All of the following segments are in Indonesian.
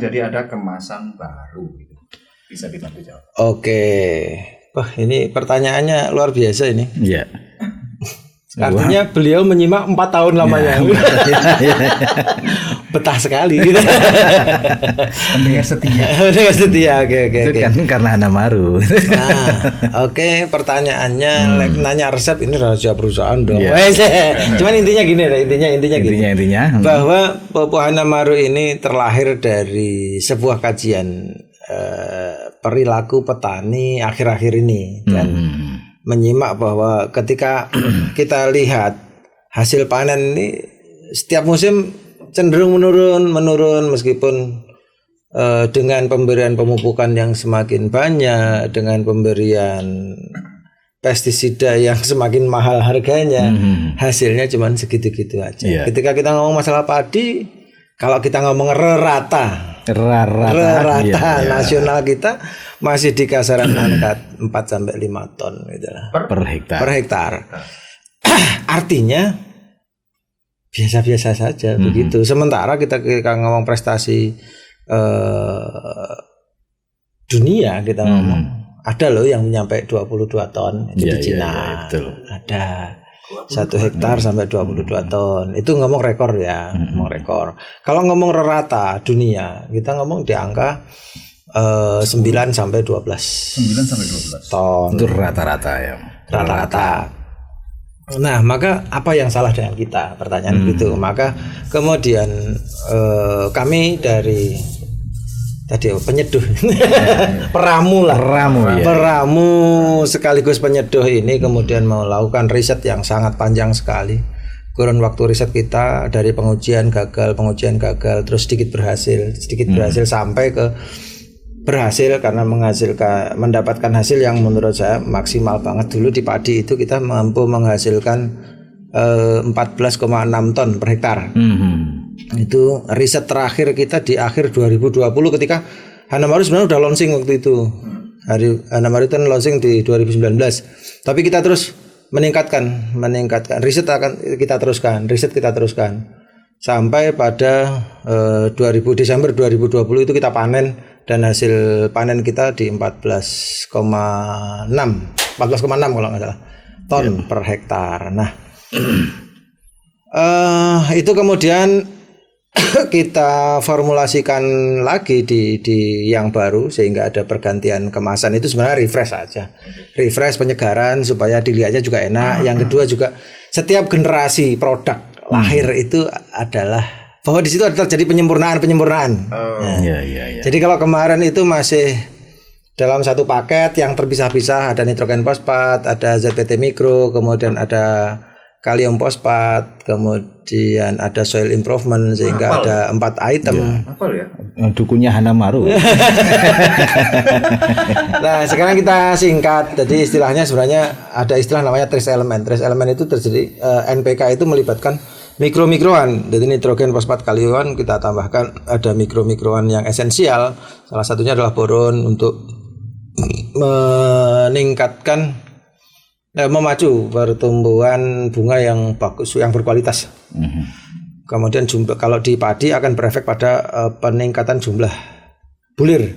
jadi ada kemasan baru gitu. Bisa dibantu jawab. Oke. Wah, ini pertanyaannya luar biasa ini. Iya. Artinya beliau menyimak 4 tahun lamanya. Betah sekali. Pendengar setia. Pendengar setia. Oke. Itu kan karena Hanamaru. Nah, oke, pertanyaannya nanya resep ini rahasia perusahaan dong. Cuman intinya gini, Intinya bahwa Popo Hanamaru ini terlahir dari sebuah kajian perilaku petani akhir-akhir ini dan menyimak bahwa ketika kita lihat hasil panen ini setiap musim cenderung menurun meskipun dengan pemberian pemupukan yang semakin banyak, dengan pemberian pestisida yang semakin mahal harganya, hasilnya cuma segitu-gitu aja. Yeah. Ketika kita ngomong masalah padi, kalau kita ngomong rata nasional kita masih di kasaran angka 4 sampai 5 ton gitu lah. Per hektar. Artinya biasa-biasa saja begitu. Sementara kita ngomong prestasi dunia, kita ngomong ada loh yang nyampe 22 ton itu di Cina. Ada 1 hektar sampai 22 ton. Itu ngomong rekor ya, ngomong rekor. Kalau ngomong rata dunia, kita ngomong di angka 9 sampai 12 ton. Itu rata-rata ya. Rata-rata. Nah, maka apa yang salah dengan kita? Pertanyaan gitu. Maka kemudian kami dari penyeduh peramu sekaligus penyeduh ini kemudian melakukan riset yang sangat panjang sekali. Kurun waktu riset kita dari pengujian gagal terus sedikit berhasil sampai ke berhasil karena mendapatkan hasil yang menurut saya maksimal banget. Dulu di padi itu kita mampu menghasilkan 14,6 ton per hektar. Itu riset terakhir kita di akhir 2020 ketika Hanamaru sebenarnya udah launching waktu itu. Hanamaru itu launching di 2019. Tapi kita terus meningkatkan riset kita teruskan sampai pada Desember 2020 itu kita panen dan hasil panen kita di 14,6 kalau nggak salah ton per hektar. Nah, itu kemudian kita formulasikan lagi di yang baru sehingga ada pergantian kemasan. Itu sebenarnya refresh penyegaran supaya dilihatnya juga enak. Yang kedua juga setiap generasi produk lahir itu adalah bahwa di situ ada terjadi penyempurnaan. Jadi kalau kemarin itu masih dalam satu paket yang terpisah-pisah, ada nitrogen fosfat, ada ZPT mikro, kemudian ada kalium fosfat, kemudian ada soil improvement sehingga ada 4 item. Dukunnya Hanamaru. Nah, sekarang kita singkat. Jadi istilahnya sebenarnya ada istilah namanya trace element. Trace element itu terjadi NPK itu melibatkan mikro-mikroan. Jadi nitrogen, fosfat, kalium kita tambahkan ada mikro-mikroan yang esensial. Salah satunya adalah boron untuk meningkatkan memacu pertumbuhan bunga yang bagus, yang berkualitas. Kemudian jumlah kalau di padi akan berefek pada peningkatan jumlah bulir.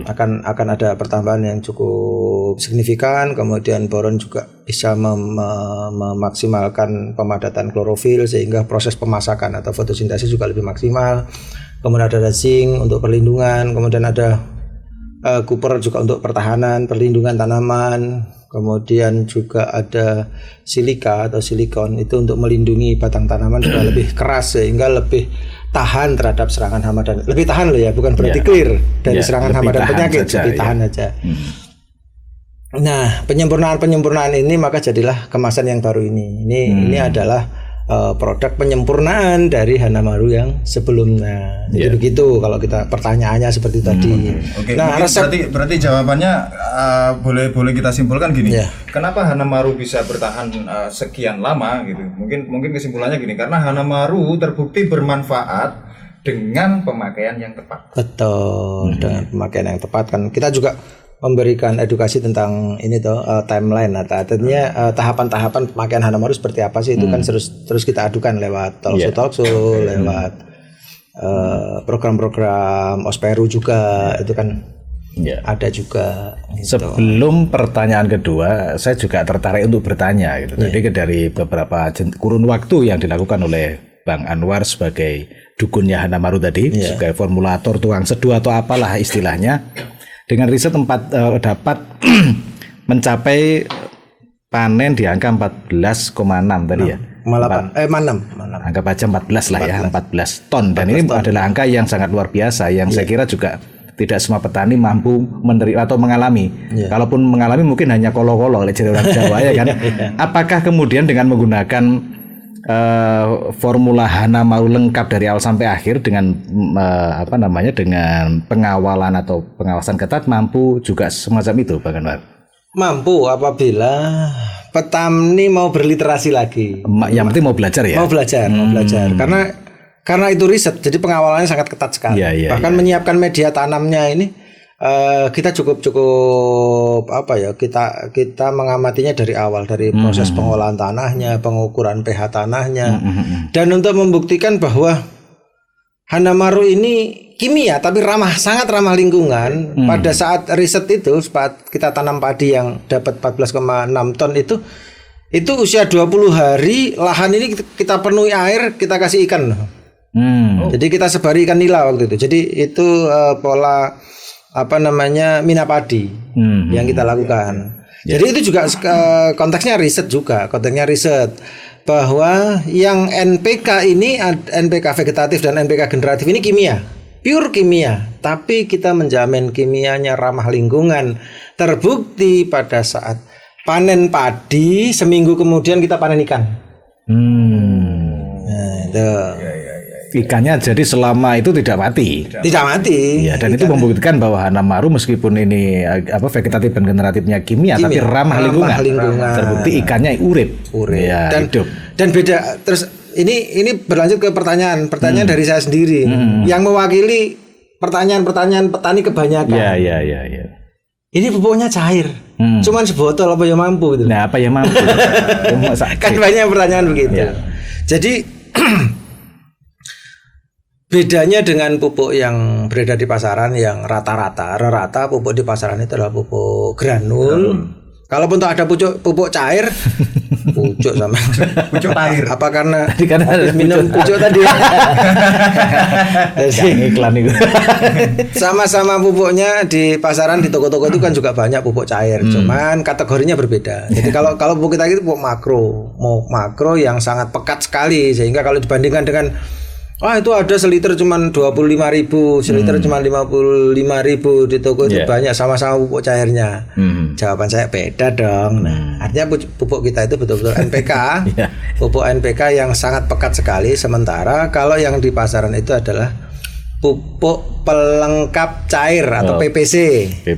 Akan ada pertambahan yang cukup signifikan. Kemudian boron juga bisa memaksimalkan pemadatan klorofil sehingga proses pemasakan atau fotosintesis juga lebih maksimal. Kemudian ada zinc untuk perlindungan. Kemudian ada copper juga untuk pertahanan, perlindungan tanaman. Kemudian juga ada silika atau silikon itu untuk melindungi batang tanaman supaya lebih keras sehingga lebih tahan terhadap serangan hama dan lebih tahan loh ya, bukan berarti clear dari serangan hama dan penyakit, lebih tahan aja. Nah, penyempurnaan ini maka jadilah kemasan yang baru ini. Ini adalah produk penyempurnaan dari Hanamaru yang sebelumnya. Jadi begitu kalau kita pertanyaannya seperti tadi. Nah, berarti jawabannya boleh kita simpulkan gini. Kenapa Hanamaru bisa bertahan sekian lama gitu? Mungkin kesimpulannya gini, karena Hanamaru terbukti bermanfaat dengan pemakaian yang tepat. Betul, dengan pemakaian yang tepat kan kita juga memberikan edukasi tentang ini timeline artinya tahapan-tahapan pemakaian Hanamaru seperti apa sih itu kan terus kita adukan lewat talk show lewat program-program Osperu juga itu kan ada juga. Gitu. Sebelum pertanyaan kedua, saya juga tertarik untuk bertanya gitu. Jadi dari beberapa kurun waktu yang dilakukan oleh Bang Anwar sebagai dukunnya Hanamaru tadi, sebagai formulator, tukang seduh atau apalah istilahnya, dengan riset dapat mencapai panen di angka 14,6 tadi ya. Malah 6. Anggap aja 14 lah ya, 14 ton. Dan ini adalah angka yang sangat luar biasa yang saya kira juga tidak semua petani mampu menerima atau mengalami. Kalaupun mengalami mungkin hanya kolo-kolo oleh orang Jawa ya kan. Apakah kemudian dengan menggunakan formula Hanamaru lengkap dari awal sampai akhir dengan dengan pengawalan atau pengawasan ketat mampu juga semacam itu Bang Anwar? Mampu apabila petani mau berliterasi lagi. Yang penting mau belajar ya. Mau belajar. Karena itu riset, jadi pengawalannya sangat ketat sekali. Bahkan menyiapkan media tanamnya ini kita cukup kita mengamatinya dari awal, dari proses pengolahan tanahnya, pengukuran pH tanahnya, dan untuk membuktikan bahwa Hanamaru ini kimia tapi sangat ramah lingkungan. Pada saat riset itu, saat kita tanam padi yang dapat 14,6 ton itu usia 20 hari lahan ini kita penuhi air, kita kasih ikan. Jadi kita sebari ikan nila waktu itu. Jadi itu pola mina padi yang kita lakukan. Jadi itu juga konteksnya riset bahwa yang NPK ini, NPK vegetatif dan NPK generatif ini kimia, pure kimia, tapi kita menjamin kimianya ramah lingkungan. Terbukti pada saat panen padi, seminggu kemudian kita panen ikan. Nah, itu. Ikannya jadi selama itu tidak mati. Tidak mati. Ya, dan itu membuktikan bahwa Hanamaru meskipun ini vegetatif dan generatifnya kimia tapi ramah lingkungan. Terbukti ikannya urip. Ya, hidup. Dan beda. Terus ini berlanjut ke pertanyaan dari saya sendiri yang mewakili pertanyaan petani kebanyakan. Ya. Ini pupuknya cair. Cuman sebotol apa yang mampu gitu. Nah, apa yang mampu? Kan banyak pertanyaan begitu. Ya. Jadi bedanya dengan pupuk yang beredar di pasaran yang rata-rata pupuk di pasaran itu adalah pupuk granul. Kalaupun ada pupuk cair, pucuk cair. Apa karena minum pucuk tadi? Jadi iklan itu. Sama-sama pupuknya di pasaran, di toko-toko itu kan juga banyak pupuk cair. Cuman kategorinya berbeda. Jadi kalau pupuk kita itu pupuk makro yang sangat pekat sekali, sehingga kalau dibandingkan dengan itu ada seliter cuma 25.000, seliter cuma 55.000 di toko itu banyak sama-sama pupuk cairnya. Jawaban saya beda dong. Nah, artinya pupuk kita itu betul-betul NPK, pupuk NPK yang sangat pekat sekali. Sementara kalau yang di pasaran itu adalah pupuk pelengkap cair atau PPC.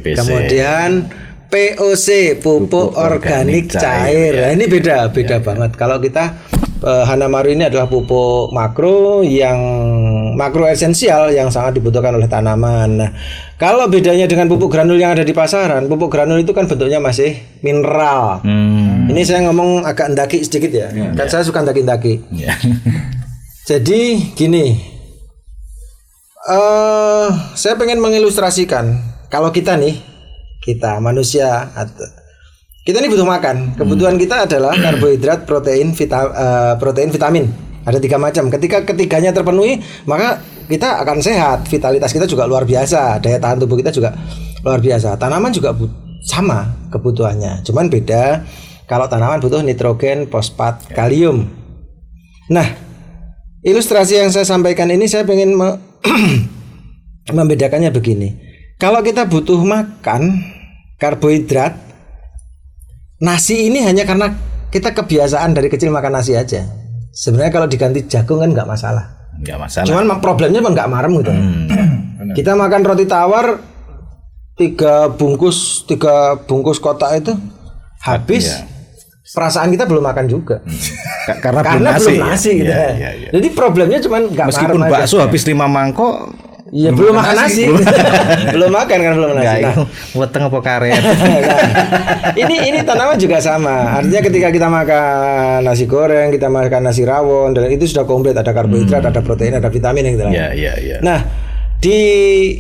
Kemudian POC, pupuk organik cair. Nah, ini beda banget. Kalau kita Hanamaru ini adalah pupuk makro esensial yang sangat dibutuhkan oleh tanaman. Nah, kalau bedanya dengan pupuk granul yang ada di pasaran, pupuk granul itu kan bentuknya masih mineral. Ini saya ngomong agak ndaki sedikit ya. Kan saya suka ndaki-ndaki. Jadi gini, saya pengen mengilustrasikan kalau kita manusia kita ini butuh makan. Kebutuhan kita adalah karbohidrat, protein, vitamin. Ada 3 macam. Ketika ketiganya terpenuhi, maka kita akan sehat. Vitalitas kita juga luar biasa. Daya tahan tubuh kita juga luar biasa. Tanaman juga sama kebutuhannya. Cuman beda. Kalau tanaman butuh nitrogen, fosfat, kalium. Nah, ilustrasi yang saya sampaikan ini saya pengen membedakannya begini. Kalau kita butuh makan karbohidrat, nasi ini hanya karena kita kebiasaan dari kecil makan nasi aja. Sebenarnya kalau diganti jagung kan nggak masalah. Cuman problemnya nggak marem gitu. Kita makan roti tawar 3 bungkus kotak itu habis. Perasaan kita belum makan juga. Karena belum nasi gitu. Jadi problemnya cuman nggak marem. Meskipun bakso habis 5 mangkok Iya, belum makan nasi. Belum makan kan belum nasi. Nah, weteng apa karet. ini tanaman juga sama. Artinya ketika kita makan nasi goreng, kita makan nasi rawon, dan itu sudah komplit, ada karbohidrat, ada protein, ada vitamin yang kita. Iya. Nah, di